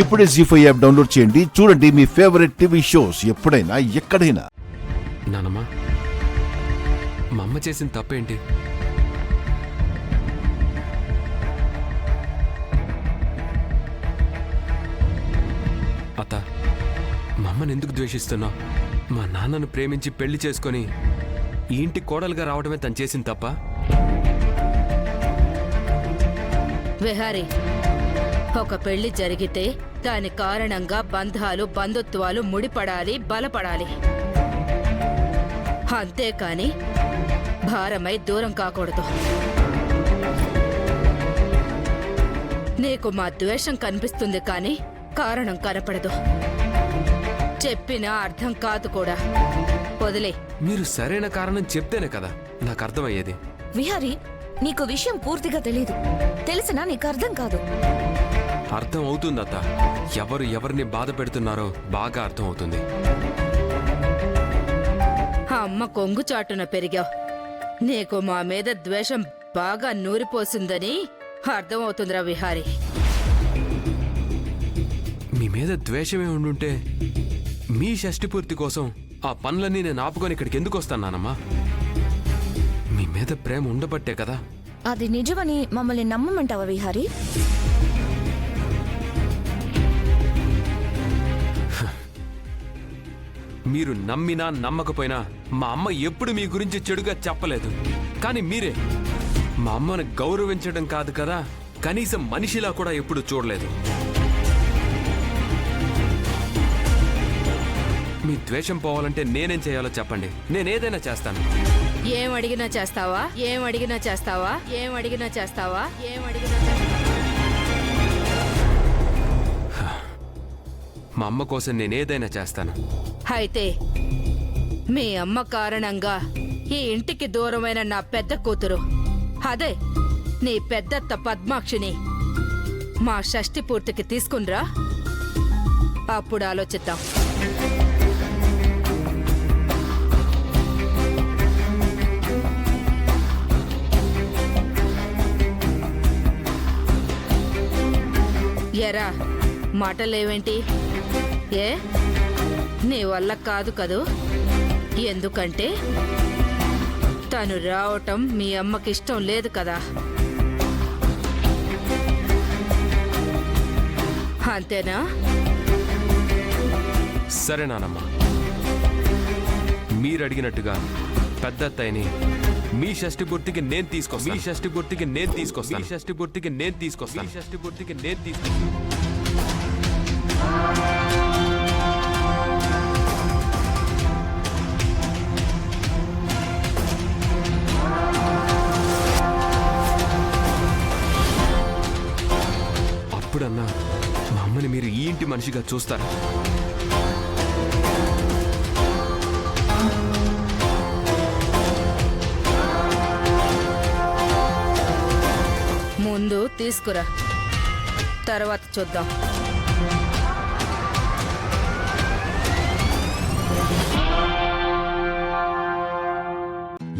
ఇప్పుడే జీ5 app download చేయండి. చూడండి మీ ఫేవరెట్ టీవీ షోస్ ఎప్పుడైనా ఎక్కడైనా. నానమ్మ, మా అమ్మ చేసిన తప్పేంటి? అత్త, మా అమ్మని ఎందుకు ద్వేషిస్తున్నావు? మా నాన్నను ప్రేమించి పెళ్లి చేసుకొని ఈ ఇంటి కోడలుగా రావడమే తను చేసిన తప్ప? విహారీ, ఒక పెళ్లి జరిగితే దాని కారణంగా బంధాలు బంధుత్వాలు ముడిపడాలి, బలపడాలి. అంతేకాని భారమై దూరం కాకూడదు. నీకు మా ద్వేషం కనిపిస్తుంది కానీ కారణం కనపడదు. చెప్పినా అర్థం కాదు కూడా. వదిలే. మీరు సరైన కారణం చెప్తేనే కదా నాకు అర్థమయ్యేది. విహారీ, నీకు విషయం పూర్తిగా తెలీదు. తెలిసినా నీకు అర్థం కాదు. అర్థం అవుతుంది అత్త. ఎవరు ఎవరిని బాధ పెడుతున్నారో బాగా అర్థం అవుతుంది. అమ్మ కొంగు చాటున పెరిగావు. నీకు మా మీద ద్వేషం బాగా నూరిపోసిందని అర్థమవుతుందిరా విహారీ. మీ మీద ద్వేషమే ఉండుంటే మీ షష్టి పూర్తి కోసం ఆ పనులన్నీ నేను ఆపుకొని ఇక్కడికి ఎందుకు వస్తానమ్మా? మీ మీద ప్రేమ ఉండబట్టే కదా. అది నిజమని మమ్మల్ని నమ్మమంటావా విహారీ? మీరు నమ్మినా నమ్మకపోయినా మా అమ్మ ఎప్పుడు మీ గురించి చెడుగా చెప్పలేదు. కానీ మీరే మా అమ్మను గౌరవించడం కాదు కదా, కనీసం మనిషిలా కూడా ఎప్పుడు చూడలేదు. మీ ద్వేషం పోవాలంటే నేనేం చేయాలో చెప్పండి, నేనేదైనా చేస్తాను. ఏం అడిగినా చేస్తావా? ఏం అడిగినా చేస్తావా? ఏం అడిగినా చేస్తావా? ఏం అడిగినా మా అమ్మ కోసం నేనేదైనా చేస్తాను. అయితే మీ అమ్మ కారణంగా ఈ ఇంటికి దూరమైన నా పెద్ద కూతురు, అదే నీ పెద్దత్త పద్మాక్షిని మా షష్టి పూర్తికి తీసుకునిరా. అప్పుడు ఆలోచిద్దాం. ఎరా, మాటలేవేంటి? ఏ నీ వల్ల కాదు కదూ? ఎందుకంటే తను రావటం మీ అమ్మకిష్టం లేదు కదా. అంతేనా? సరే నానమ్మ, మీరు అడిగినట్టుగా పెద్దత్తయ్యని మీ షష్టి పూర్తికి నేను తీసుకొస్తాను. మీ షష్టి పూర్తికి నేను తీసుకొస్తాను. మీ షష్టి పూర్తికి నేను తీసుకొస్తాను. షష్టి పూర్తికి నేను తీసుకొస్తాను. అప్పుడన్నా మా అమ్మని మీరు ఈ ఇంటి మనిషిగా చూస్తారా? ముందు తీసుకురా, తర్వాత చూద్దాం.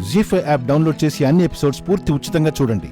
జీ5 యాప్ డౌన్లోడ్ చేసి అన్ని ఎపిసోడ్స్ పూర్తి ఉచితంగా చూడండి.